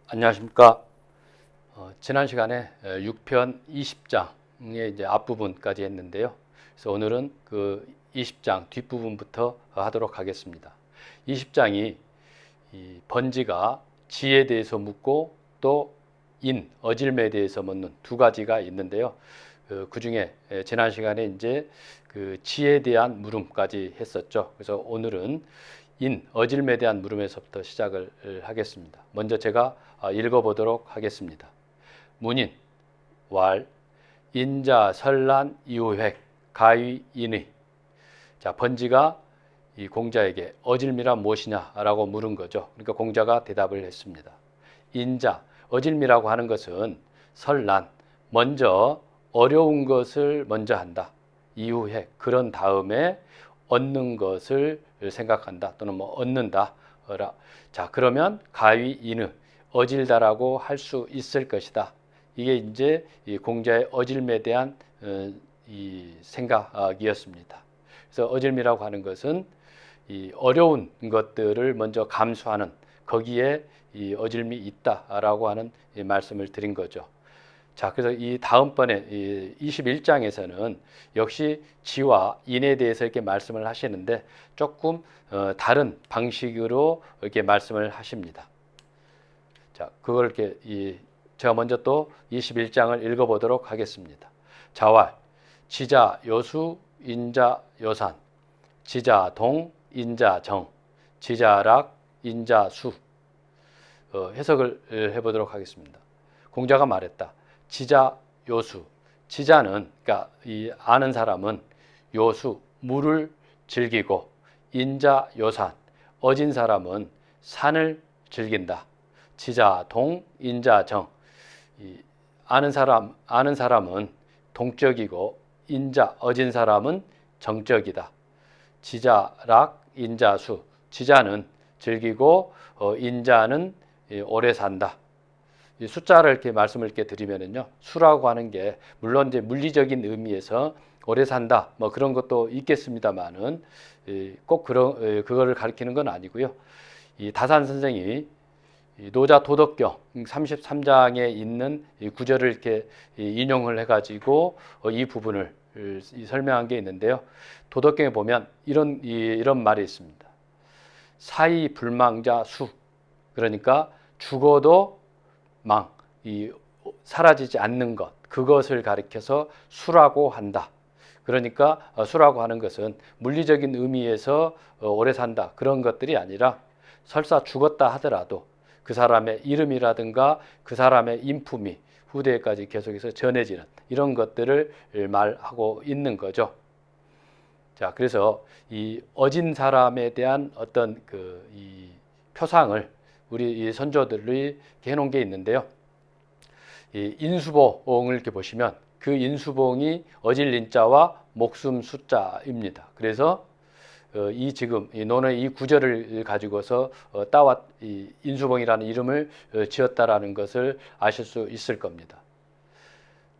안녕하십니까. 지난 시간에 6편 20장의 이제 앞부분까지 했는데요. 그래서 오늘은 그 20장 뒷부분부터 하도록 하겠습니다. 20장이 이 번지가 지에 대해서 묻고 또 어질매에 대해서 묻는 두 가지가 있는데요. 그 중에 지난 시간에 이제 그 지에 대한 물음까지 했었죠. 그래서 오늘은 어질매에 대한 물음에서부터 시작을 하겠습니다. 먼저 제가 읽어보도록 하겠습니다. 문인, 왈, 인자, 설란, 이후획, 가위, 인의. 자, 번지가 이 공자에게 어질미란 무엇이냐라고 물은 거죠. 그러니까 공자가 대답을 했습니다. 인자, 어질미라고 하는 것은 설란, 먼저 어려운 것을 먼저 한다. 이후획, 그런 다음에 얻는 것을 생각한다 또는 얻는다. 자, 그러면 가위 인의, 어질다라고 할 수 있을 것이다. 이게 이제 이 공자의 어질매에 대한 이 생각이었습니다. 그래서 어질미라고 하는 것은 이 어려운 것들을 먼저 감수하는, 거기에 이 어질미 있다라고 하는 이 말씀을 드린 거죠. 자, 그래서 이 다음번에 이 21장에서는 역시 지와 인에 대해서 이렇게 말씀을 하시는데 조금 다른 방식으로 이렇게 말씀을 하십니다. 자, 그걸 이렇게 제가 먼저 또 21장을 읽어보도록 하겠습니다. 자왈, 지자 요수, 인자 요산, 지자 동, 인자 정, 지자락, 인자 수. 해석을 해보도록 하겠습니다. 공자가 말했다. 지자 요수. 지자는, 그러니까 이 아는 사람은 요수, 물을 즐기고, 인자 요산, 어진 사람은 산을 즐긴다. 지자 동, 인자 정. 아는 사람은 동적이고, 어진 사람은 정적이다. 지자락, 인자수. 지자는 즐기고, 인자는 오래 산다. 이 숫자를 이렇게 말씀을 이렇게 드리면은요, 수라고 하는 게 물론 이제 물리적인 의미에서 오래 산다, 뭐 그런 것도 있겠습니다만은 꼭 그거를 가리키는 건 아니고요. 이 다산 선생이 노자 도덕경 33장에 있는 이 구절을 이렇게 인용을 해가지고 이 부분을 설명한 게 있는데요. 도덕경에 보면 이런 말이 있습니다. 사이 불망자 수. 그러니까 죽어도 사라지지 않는 것, 그것을 가리켜서 수라고 한다. 그러니까 수라고 하는 것은 물리적인 의미에서 오래 산다, 그런 것들이 아니라 설사 죽었다 하더라도 그 사람의 이름이라든가 그 사람의 인품이 후대까지 계속해서 전해지는 이런 것들을 말하고 있는 거죠. 자, 그래서 이 어진 사람에 대한 어떤 이 표상을 우리 이 선조들이 해놓은 게 있는데요. 이 인수봉을 이렇게 보시면 그 인수봉이 어질 인자와 목숨 숫자입니다. 그래서 지금 이 논의 이 구절을 가지고서 이 인수봉이라는 이름을 지었다라는 것을 아실 수 있을 겁니다.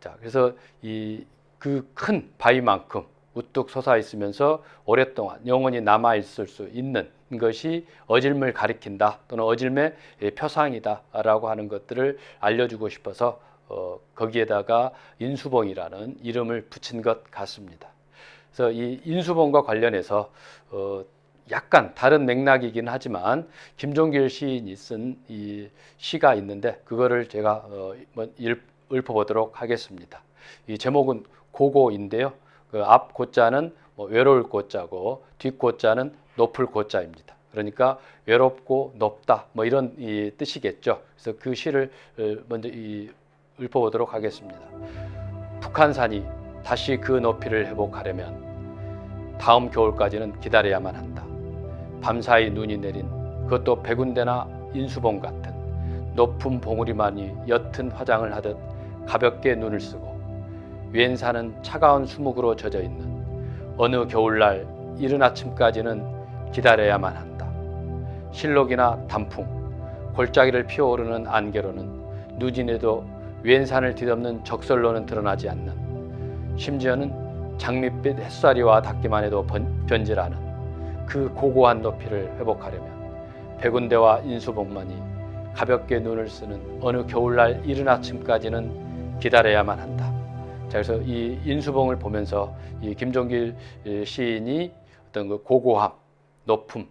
자, 그래서 그 큰 바위만큼 우뚝 솟아 있으면서 오랫동안 영원히 남아 있을 수 있는 것이 어질매를 가리킨다 또는 어질매 표상이다라고 하는 것들을 알려주고 싶어서 거기에다가 인수봉이라는 이름을 붙인 것 같습니다. 그래서 이 인수봉과 관련해서 약간 다른 맥락이긴 하지만 김종길 시인이 쓴 이 시가 있는데 그거를 제가 읊어보도록 하겠습니다. 이 제목은 고고인데요. 그 앞 고자는 외로울 고자고 뒷 고자는 높을 고자입니다. 그러니까 외롭고 높다 뭐 이런 뜻이겠죠. 그래서 그 시를 먼저 읊어보도록 하겠습니다. 북한산이 다시 그 높이를 회복하려면 다음 겨울까지는 기다려야만 한다. 밤사이 눈이 내린 그것도 백운대나 인수봉 같은 높은 봉우리만이 옅은 화장을 하듯 가볍게 눈을 쓰고 왼 산은 차가운 수묵으로 젖어 있는 어느 겨울날 이른 아침까지는 기다려야만 한다. 실록이나 단풍, 골짜기를 피어오르는 안개로는 누진에도 왼 산을 뒤덮는 적설로는 드러나지 않는, 심지어는 장밋빛 햇살이와 닿기만 해도 변질하는 그 고고한 높이를 회복하려면 백운대와 인수봉만이 가볍게 눈을 쓰는 어느 겨울날 이른 아침까지는 기다려야만 한다. 자, 그래서 이 인수봉을 보면서 이 김종길 시인이 어떤 그 고고함, 높음,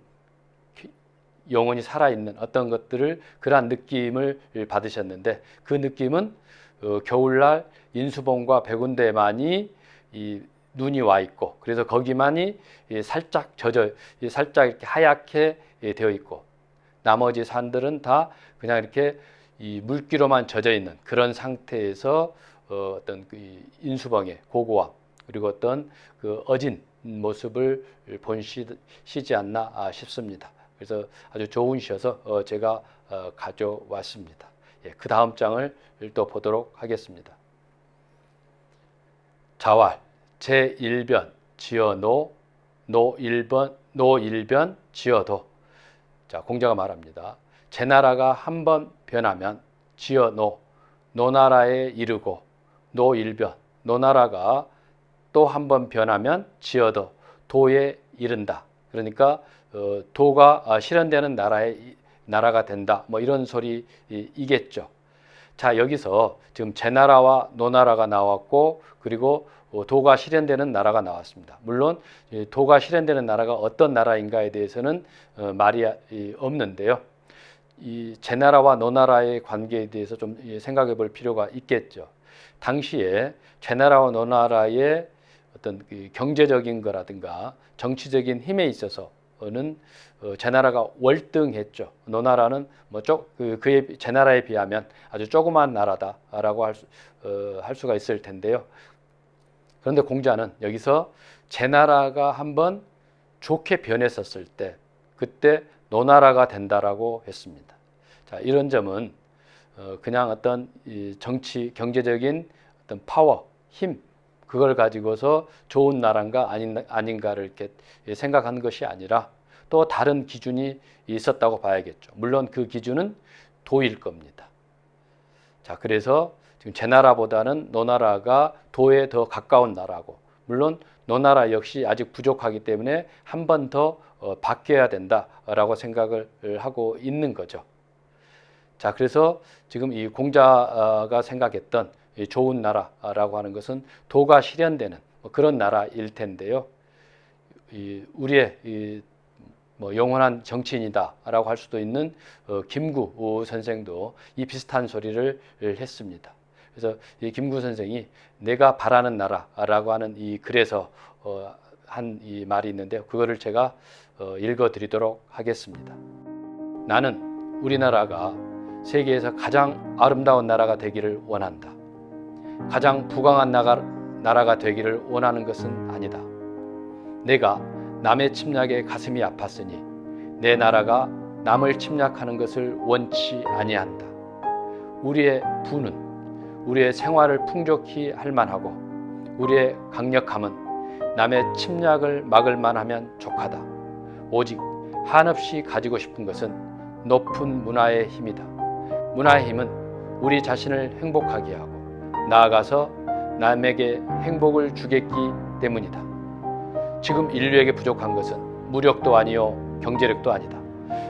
영혼이 살아있는 어떤 것들을 그러한 느낌을 받으셨는데 그 느낌은 겨울날 인수봉과 백운대만이 이 눈이 와 있고 그래서 거기만이 살짝 살짝 이렇게 하얗게 되어 있고 나머지 산들은 다 그냥 이렇게 이 물기로만 젖어 있는 그런 상태에서 어떤 그 인수봉의 고고함 그리고 어떤 그 어진 모습을 본시지 않나 싶습니다. 그래서 아주 좋은 시여서 제가 가져왔습니다. 예, 그 다음 장을 또 보도록 하겠습니다. 자왈 제1변 지어노 노1변 지어도. 자, 공자가 말합니다. 제 나라가 한번 변하면 지어노 노나라에 이르고 노1변 노나라가 또 한번 변하면 지어도 도에 이른다. 그러니까 도가 실현되는 나라가 된다. 뭐 이런 소리이겠죠. 자, 여기서 지금 제나라와 노나라가 나왔고 그리고 도가 실현되는 나라가 나왔습니다. 물론 도가 실현되는 나라가 어떤 나라인가에 대해서는 말이 없는데요. 이 제나라와 노나라의 관계에 대해서 좀 생각해 볼 필요가 있겠죠. 당시에 제나라와 노나라의 어떤 그 경제적인 거라든가 정치적인 힘에 있어서는 제나라가 월등했죠. 노나라는 그의 제나라에 비하면 아주 조그만 나라다라고 할 수가 있을 텐데요. 그런데 공자는 여기서 제나라가 한번 좋게 변했었을 때 그때 노나라가 된다라고 했습니다. 자, 이런 점은 그냥 어떤 정치 경제적인 어떤 파워, 힘 그걸 가지고서 좋은 나라인가 아닌가를 이렇게 생각하는 것이 아니라 또 다른 기준이 있었다고 봐야겠죠. 물론 그 기준은 도일 겁니다. 자, 그래서 지금 제나라보다는 노나라가 도에 더 가까운 나라고, 물론 노나라 역시 아직 부족하기 때문에 한 번 더 바뀌어야 된다라고 생각을 하고 있는 거죠. 자, 그래서 지금 이 공자가 생각했던 좋은 나라라고 하는 것은 도가 실현되는 그런 나라일 텐데요. 우리의 영원한 정치인이다라고 할 수도 있는 김구 선생도 이 비슷한 소리를 했습니다. 그래서 이 김구 선생이 내가 바라는 나라라고 하는 이 글에서 한 이 말이 있는데요. 그거를 제가 읽어드리도록 하겠습니다. 나는 우리나라가 세계에서 가장 아름다운 나라가 되기를 원한다. 가장 부강한 나라가 되기를 원하는 것은 아니다. 내가 남의 침략에 가슴이 아팠으니 내 나라가 남을 침략하는 것을 원치 아니한다. 우리의 부는 우리의 생활을 풍족히 할 만하고 우리의 강력함은 남의 침략을 막을 만하면 족하다. 오직 한없이 가지고 싶은 것은 높은 문화의 힘이다. 문화의 힘은 우리 자신을 행복하게 하고 나아가서 남에게 행복을 주겠기 때문이다. 지금 인류에게 부족한 것은 무력도 아니요 경제력도 아니다.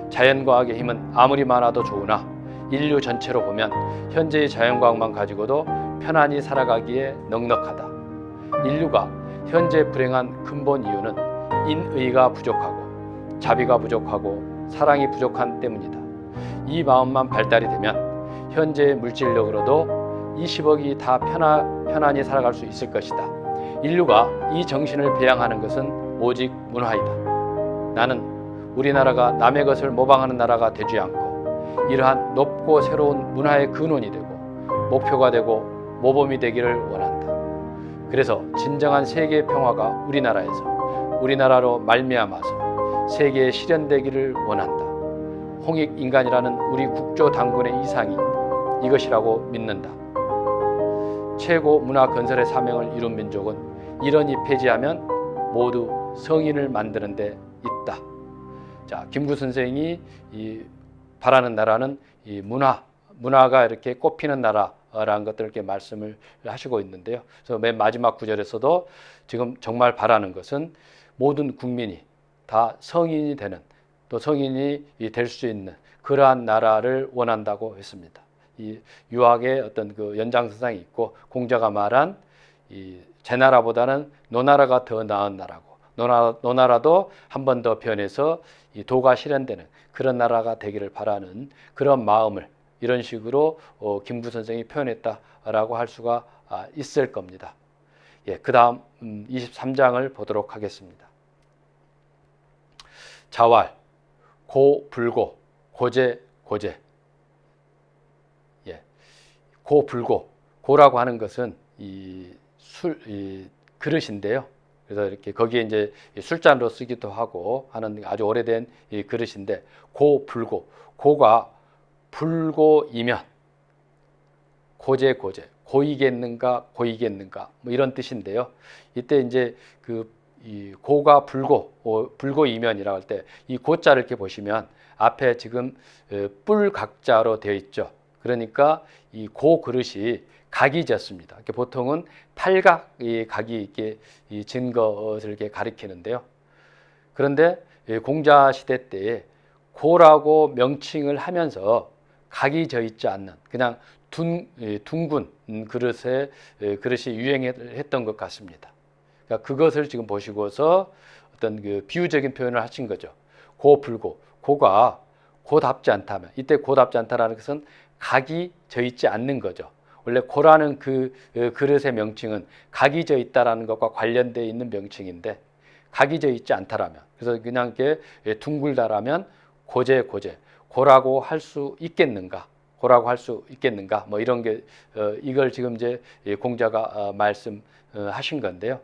자연과학의 힘은 아무리 많아도 좋으나 인류 전체로 보면 현재의 자연과학만 가지고도 편안히 살아가기에 넉넉하다. 인류가 현재 불행한 근본 이유는 인의가 부족하고 자비가 부족하고 사랑이 부족한 때문이다. 이 마음만 발달이 되면 현재의 물질력으로도 20억이 다 편안히 살아갈 수 있을 것이다. 인류가 이 정신을 배양하는 것은 오직 문화이다. 나는 우리나라가 남의 것을 모방하는 나라가 되지 않고 이러한 높고 새로운 문화의 근원이 되고 목표가 되고 모범이 되기를 원한다. 그래서 진정한 세계 평화가 우리나라로 말미암아서 세계에 실현되기를 원한다. 홍익인간이라는 우리 국조 당군의 이상이 이것이라고 믿는다. 최고 문화 건설의 사명을 이룬 민족은 이런이 폐지하면 모두 성인을 만드는 데 있다. 자, 김구 선생이 바라는 나라는 이 문화가 이렇게 꼽히는 나라라는 것들을 이렇게 말씀을 하시고 있는데요. 그래서 맨 마지막 구절에서도 지금 정말 바라는 것은 모든 국민이 다 성인이 되는 또 성인이 될 수 있는 그러한 나라를 원한다고 했습니다. 이 유학의 어떤 그 연장선상이 있고 공자가 말한 제 나라보다는 노나라가 더 나은 나라고 노나라도 한 번 더 변해서 이 도가 실현되는 그런 나라가 되기를 바라는 그런 마음을 이런 식으로 김구 선생이 표현했다라고 할 수가 있을 겁니다. 예, 그 다음 23장을 보도록 하겠습니다. 자왈, 고, 불고, 고제, 고제. 예, 고, 불고. 고라고 하는 것은 이 그릇인데요. 그래서 이렇게 거기에 이제 술잔으로 쓰기도 하고 하는 아주 오래된 이 그릇인데 고, 불고. 고가 불고이면 고제, 고제. 고이겠는가, 고이겠는가 뭐 이런 뜻인데요. 이때 이제 이 고가 불고이면이라고 할 때 이 고자를 이렇게 보시면 앞에 지금 뿔각자로 되어 있죠. 그러니까 이 고 그릇이 각이 졌습니다. 보통은 팔각 각이 이렇게 진 것을 이렇게 가리키는데요. 그런데 공자 시대 때에 고라고 명칭을 하면서 각이 져 있지 않는 그냥 둥근 그릇이 유행했던 것 같습니다. 그러니까 그것을 지금 보시고서 어떤 그 비유적인 표현을 하신 거죠. 고 불고 고가 고답지 않다면 이때 고답지 않다라는 것은 각이 져 있지 않는 거죠. 원래 고라는 그 그릇의 명칭은 각이 져 있다라는 것과 관련되어 있는 명칭인데 각이 져 있지 않다라면 그래서 그냥 이렇게 둥글다라면 고제 고라고 할 수 있겠는가? 고라고 할 수 있겠는가? 뭐 이런 게 이걸 지금 이제 공자가 말씀하신 건데요.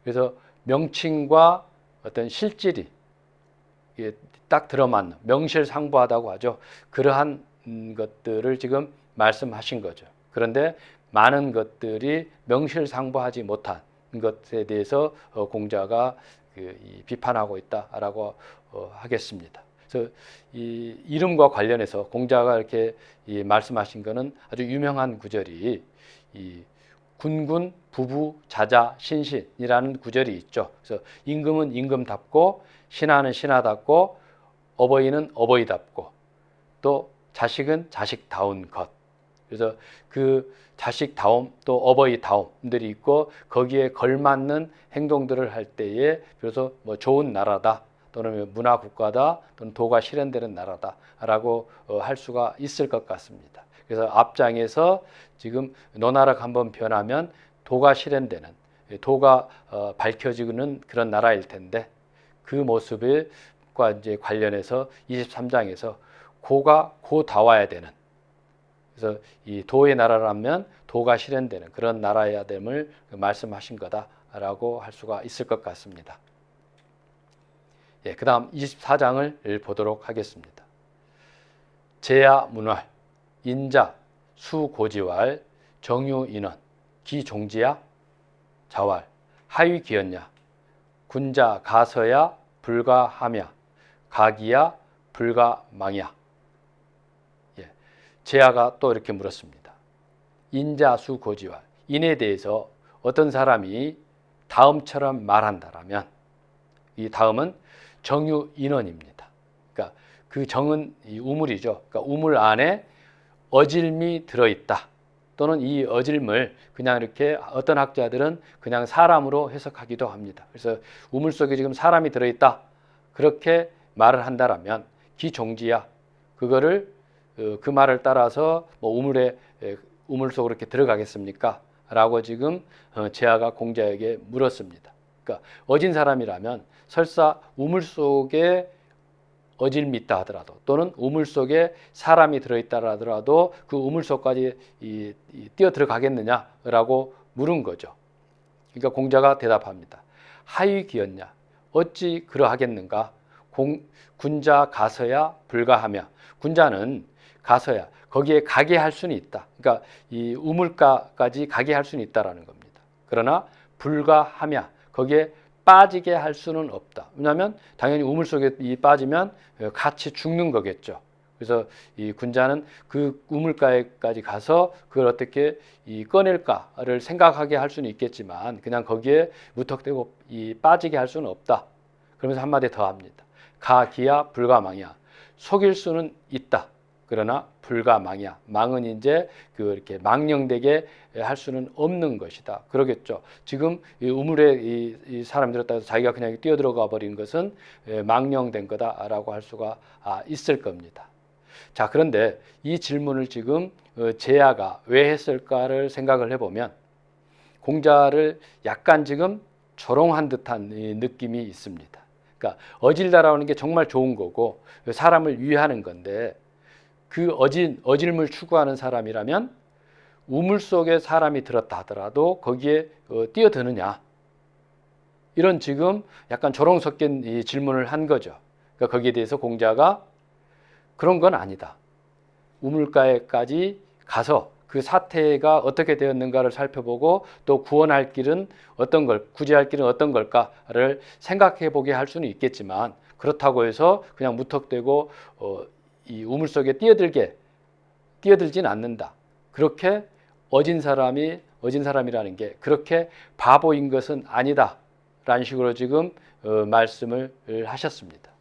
그래서 명칭과 어떤 실질이 딱 들어맞는 명실상부하다고 하죠. 그러한 것들을 지금 말씀하신 거죠. 그런데 많은 것들이 명실상부하지 못한 것에 대해서 공자가 비판하고 있다라고 하겠습니다. 그래서 이 이름과 관련해서 공자가 이렇게 말씀하신 것은 아주 유명한 구절이 이 군군 부부 자자 신신이라는 구절이 있죠. 그래서 임금은 임금답고 신하는 신하답고 어버이는 어버이답고 또 자식은 자식다운 것. 그래서 그 자식다움 또 어버이다움들이 있고 거기에 걸맞는 행동들을 할 때에 비로소 뭐 좋은 나라다 또는 문화국가다 또는 도가 실현되는 나라다라고 할 수가 있을 것 같습니다. 그래서 앞장에서 지금 노나라가 한번 변하면 도가 실현되는 도가 밝혀지는 그런 나라일 텐데 그 모습과 이제 관련해서 23장에서 고가 고다와야 되는 그래서 이 도의 나라라면 도가 실현되는 그런 나라여야 됨을 말씀하신 거다라고 할 수가 있을 것 같습니다. 예, 그 다음 24장을 보도록 하겠습니다. 제야 문활, 인자, 수고지왈, 정유인원, 기종지야, 자왈, 하위기였냐, 군자 가서야 불가하며, 가기야 불가망야. 예, 제야가 또 이렇게 물었습니다. 인자, 수고지왈, 인에 대해서 어떤 사람이 다음처럼 말한다라면 이 다음은 정유인원입니다. 그러니까 그 정은 이 우물이죠. 그러니까 우물 안에 어질미 들어있다. 또는 이 어질물 그냥 이렇게 어떤 학자들은 그냥 사람으로 해석하기도 합니다. 그래서 우물 속에 지금 사람이 들어있다. 그렇게 말을 한다라면 기종지야. 그거를 그 말을 따라서 뭐 우물 속으로 이렇게 들어가겠습니까? 라고 지금 제아가 공자에게 물었습니다. 그러니까 어진 사람이라면 설사 우물 속에 어질미 있다 하더라도 또는 우물 속에 사람이 들어있다 하더라도 그 우물 속까지 뛰어 들어가겠느냐라고 물은 거죠. 그러니까 공자가 대답합니다. 하위기였냐 어찌 그러하겠는가. 군자 가서야 불가하며 군자는 가서야 거기에 가게 할 수는 있다. 그러니까 이 우물가까지 가게 할 수는 있다라는 겁니다. 그러나 불가하며 거기에 빠지게 할 수는 없다. 왜냐하면 당연히 우물 속에 빠지면 같이 죽는 거겠죠. 그래서 이 군자는 그 우물가에까지 가서 그걸 어떻게 꺼낼까를 생각하게 할 수는 있겠지만 그냥 거기에 무턱대고 빠지게 할 수는 없다. 그러면서 한마디 더 합니다. 가기야 불가망이야. 속일 수는 있다. 그러나 불가망이야. 망은 이제 이렇게 망령되게 할 수는 없는 것이다. 그러겠죠. 지금 이 우물에 이 사람들에 따라서 자기가 그냥 뛰어들어가 버린 것은 망령된 거다라고 할 수가 있을 겁니다. 자, 그런데 이 질문을 지금 제야가 왜 했을까를 생각을 해보면 공자를 약간 지금 조롱한 듯한 느낌이 있습니다. 그러니까 어질다라는 게 정말 좋은 거고 사람을 위하는 건데 그 어질물 추구하는 사람이라면 우물 속에 사람이 들었다 하더라도 거기에 뛰어드느냐, 이런 지금 약간 조롱 섞인 이 질문을 한 거죠. 그러니까 거기에 대해서 공자가 그런 건 아니다. 우물가에까지 가서 그 사태가 어떻게 되었는가를 살펴보고 또 구원할 길은 어떤 걸, 구제할 길은 어떤 걸까를 생각해 보게 할 수는 있겠지만 그렇다고 해서 그냥 무턱대고 이 우물 속에 뛰어들진 않는다. 그렇게 어진 사람이라는 게 그렇게 바보인 것은 아니다라는 식으로 지금 말씀을 하셨습니다.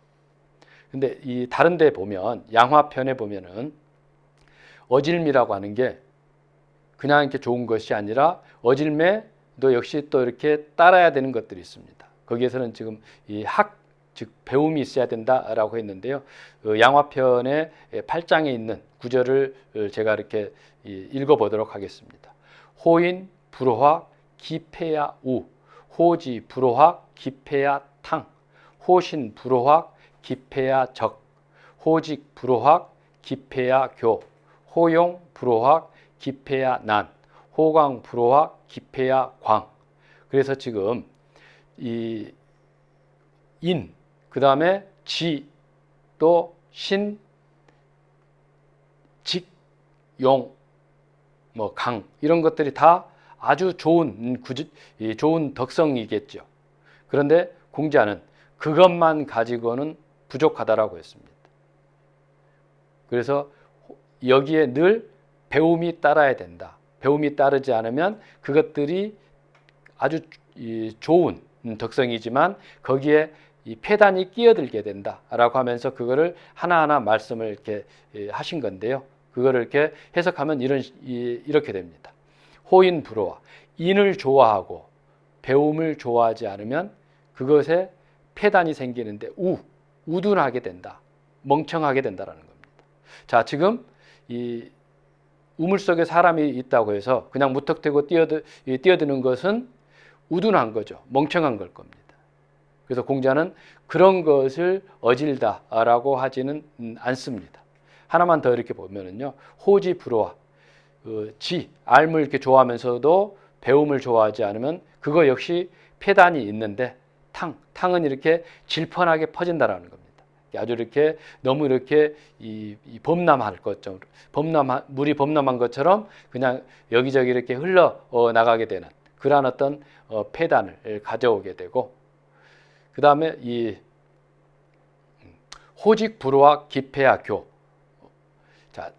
근데 이 다른 데 보면 양화편에 보면은 어질미라고 하는 게 그냥 이렇게 좋은 것이 아니라 어질매도 역시 또 이렇게 따라야 되는 것들이 있습니다. 거기에서는 지금 이 즉 배움이 있어야 된다라고 했는데요. 양화편의 8장에 있는 구절을 제가 이렇게 읽어보도록 하겠습니다. 호인 불호화 기패야 우, 호지 불호화 기패야 탕, 호신 불호화 기패야 적, 호직 불호화 기패야 교, 호용 불호화 기패야 난, 호광 불호화 기패야 광. 그래서 지금 이 인, 그 다음에 지, 또 신, 직, 용, 뭐 강, 이런 것들이 다 아주 좋은 덕성이겠죠. 그런데 공자는 그것만 가지고는 부족하다라고 했습니다. 그래서 여기에 늘 배움이 따라야 된다. 배움이 따르지 않으면 그것들이 아주 좋은 덕성이지만 거기에 이 폐단이 끼어들게 된다라고 하면서 그거를 하나하나 말씀을 이렇게 하신 건데요. 그거를 이렇게 해석하면 이렇게 됩니다. 호인 불호화, 인을 좋아하고 배움을 좋아하지 않으면 그것에 폐단이 생기는데 우둔하게 된다, 멍청하게 된다라는 겁니다. 자, 지금 이 우물 속에 사람이 있다고 해서 그냥 무턱대고 뛰어드는 것은 우둔한 거죠. 멍청한 걸 겁니다. 그래서 공자는 그런 것을 어질다라고 하지는 않습니다. 하나만 더 이렇게 보면은요, 호지 불호화, 알물 이렇게 좋아하면서도 배움을 좋아하지 않으면 그거 역시 폐단이 있는데 탕은 이렇게 질펀하게 퍼진다라는 겁니다. 아주 이렇게 너무 이렇게 이 범람할 것처럼 물이 범람한 것처럼 그냥 여기저기 이렇게 흘러 나가게 되는 그러한 어떤 폐단을 가져오게 되고, 그 다음에 이 호직 불호화 기패야 교. 자,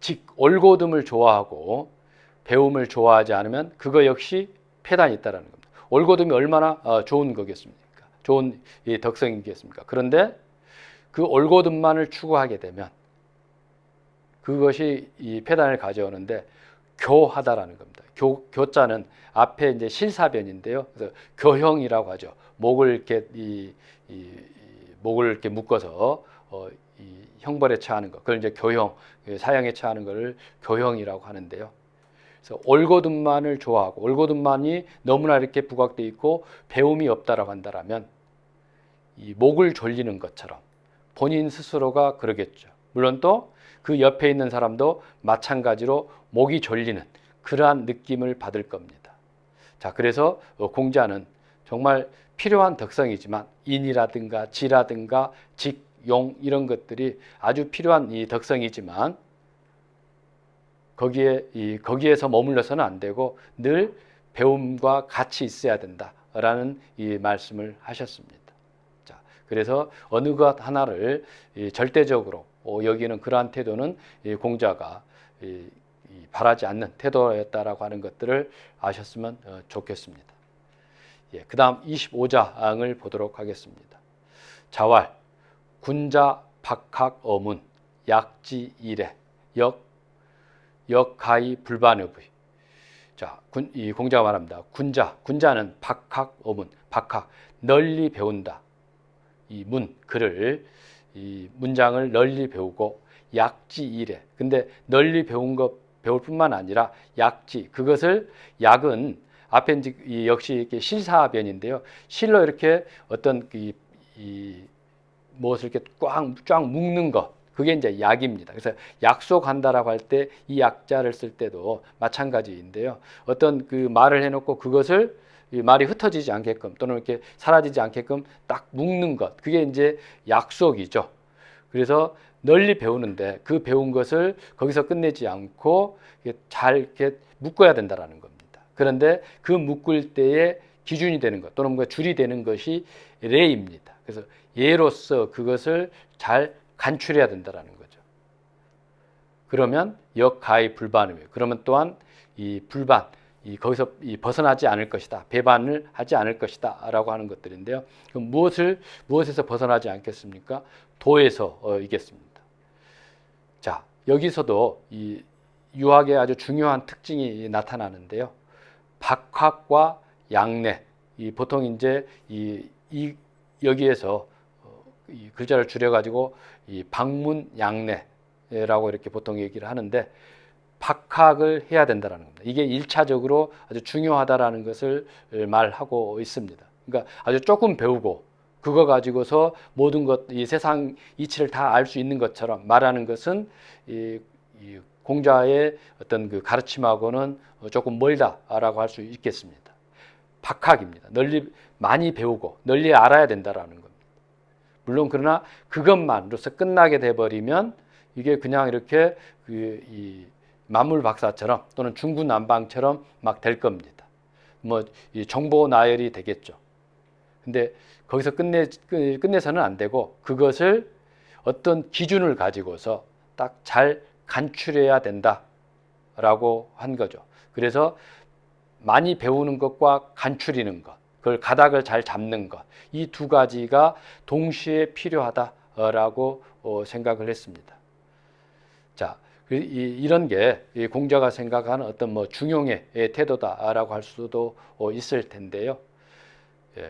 직 올곧음을 좋아하고 배움을 좋아하지 않으면 그거 역시 폐단이 있다라는 겁니다. 올곧음이 얼마나 좋은 거겠습니까? 좋은 덕성이겠습니까? 그런데 그 올곧음만을 추구하게 되면 그것이 이 폐단을 가져오는데 교하다라는 겁니다. 교자는 앞에 이제 실사변인데요. 그래서 교형이라고 하죠. 목을 이렇게 목을 이렇게 묶어서 이 형벌에 처하는 것, 그걸 이제 교형, 사형에 처하는 것을 교형이라고 하는데요. 그래서 올곧음만을 좋아하고 올곧음만이 너무나 이렇게 부각돼 있고 배움이 없다라고 한다라면 이 목을 졸리는 것처럼 본인 스스로가 그러겠죠. 물론 또 그 옆에 있는 사람도 마찬가지로 목이 졸리는 그러한 느낌을 받을 겁니다. 자, 그래서 공자는 정말 필요한 덕성이지만 인이라든가 지라든가 직, 용 이런 것들이 아주 필요한 이 덕성이지만 거기에서 머물러서는 안 되고 늘 배움과 같이 있어야 된다라는 이 말씀을 하셨습니다. 자, 그래서 어느 것 하나를 절대적으로 여기는 그러한 태도는 공자가 바라지 않는 태도였다라고 하는 것들을 아셨으면 좋겠습니다. 그 다음 25장을 보도록 하겠습니다. 자왈, 군자 박학 어문 약지 이래 역가히 불반의의. 자, 이 공자가 말합니다. 군자는 박학 어문, 박학 널리 배운다. 이 글을 이 문장을 널리 배우고 약지 이래. 근데 널리 배울 뿐만 아니라 약지, 그것을 약은 앞에 이제 역시 이렇게 실사변인데요. 실로 이렇게 어떤 무엇을 이렇게 꽉 묶는 것, 그게 이제 약입니다. 그래서 약속한다라고 할 때 이 약자를 쓸 때도 마찬가지인데요. 어떤 그 말을 해놓고 그것을 말이 흩어지지 않게끔 또는 이렇게 사라지지 않게끔 딱 묶는 것, 그게 이제 약속이죠. 그래서 널리 배우는데 그 배운 것을 거기서 끝내지 않고 잘 이렇게 묶어야 된다라는 겁니다. 그런데 그 묶을 때의 기준이 되는 것 또는 뭔가 줄이 되는 것이 예입니다. 그래서 예로서 그것을 잘 간추려야 된다라는 거죠. 그러면 역가히 불반이에요. 그러면 또한 이 불반, 거기서 벗어나지 않을 것이다. 배반을 하지 않을 것이다. 라고 하는 것들인데요. 그럼 무엇에서 벗어나지 않겠습니까? 도에서 이겠습니다. 자, 여기서도 이 유학의 아주 중요한 특징이 나타나는데요. 박학과 양내, 보통 이제 여기에서 이 글자를 줄여가지고 방문양내라고 이렇게 보통 얘기를 하는데, 박학을 해야 된다는 겁니다. 이게 1차적으로 아주 중요하다라는 것을 말하고 있습니다. 그러니까 아주 조금 배우고 그거 가지고서 모든 것, 이 세상 이치를 다 알 수 있는 것처럼 말하는 것은 이 공자의 어떤 그 가르침하고는 조금 멀다라고 할 수 있겠습니다. 박학입니다. 널리 많이 배우고 널리 알아야 된다라는 겁니다. 물론 그러나 그것만으로서 끝나게 돼버리면 이게 그냥 이렇게 이 만물박사처럼 또는 중구난방처럼 막 될 겁니다. 뭐 정보 나열이 되겠죠. 근데 거기서 끝내서는 안 되고 그것을 어떤 기준을 가지고서 딱 잘 간추려야 된다라고 한 거죠. 그래서 많이 배우는 것과 간추리는 것, 그걸 가닥을 잘 잡는 것, 이 두 가지가 동시에 필요하다라고 생각을 했습니다. 자, 이런 게 공자가 생각하는 어떤 뭐 중용의 태도다라고 할 수도 있을 텐데요.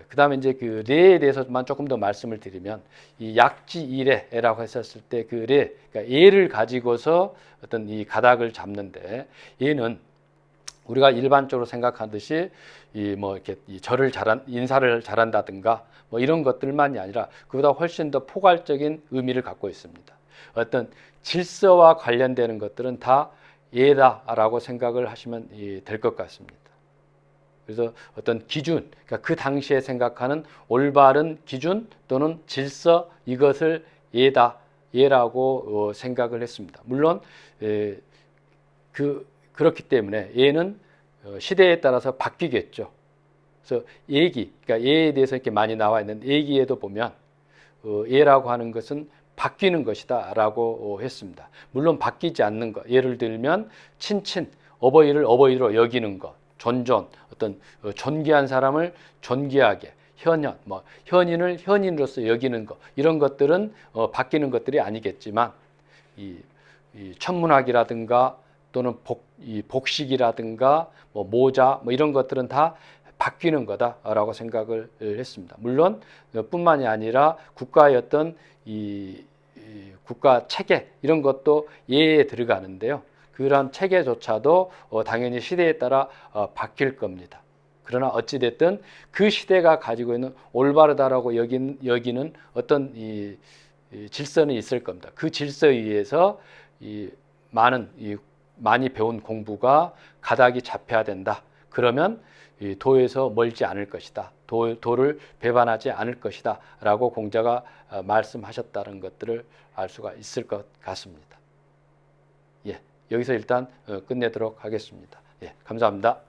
그 다음에 이제 그 레에 대해서만 조금 더 말씀을 드리면, 이 약지이래라고 했었을 때 그 레, 그러니까 예를 가지고서 어떤 이 가닥을 잡는데, 얘는 우리가 일반적으로 생각하듯이 뭐 이렇게 인사를 잘한다든가 뭐 이런 것들만이 아니라 그보다 훨씬 더 포괄적인 의미를 갖고 있습니다. 어떤 질서와 관련되는 것들은 다 예다라고 생각을 하시면 될 것 같습니다. 그래서 어떤 기준, 그러니까 그 당시에 생각하는 올바른 기준 또는 질서, 이것을 예라고 생각을 했습니다. 물론 그렇기 때문에 예는 시대에 따라서 바뀌겠죠. 그래서 그러니까 예에 대해서 이렇게 많이 나와 있는 예기에도 보면 예라고 하는 것은 바뀌는 것이다라고 했습니다. 물론 바뀌지 않는 것, 예를 들면 친친, 어버이를 어버이로 여기는 것, 존존, 어떤 존귀한 사람을 존귀하게, 현현, 뭐 현인을 현인으로서 여기는 것, 이런 것들은 바뀌는 것들이 아니겠지만 이 천문학이라든가 또는 복식이라든가 뭐 모자 뭐 이런 것들은 다 바뀌는 거다라고 생각을 했습니다. 물론 뿐만이 아니라 국가의 어떤 이 국가 체계 이런 것도 예에 들어가는데요. 그런 체계조차도 당연히 시대에 따라 바뀔 겁니다. 그러나 어찌됐든 그 시대가 가지고 있는 올바르다라고 여기는 어떤 이 질서는 있을 겁니다. 그 질서에 의해서 많이 배운 공부가 가닥이 잡혀야 된다. 그러면 도에서 멀지 않을 것이다. 도를 배반하지 않을 것이다. 라고 공자가 말씀하셨다는 것들을 알 수가 있을 것 같습니다. 예, 여기서 일단 끝내도록 하겠습니다. 예, 감사합니다.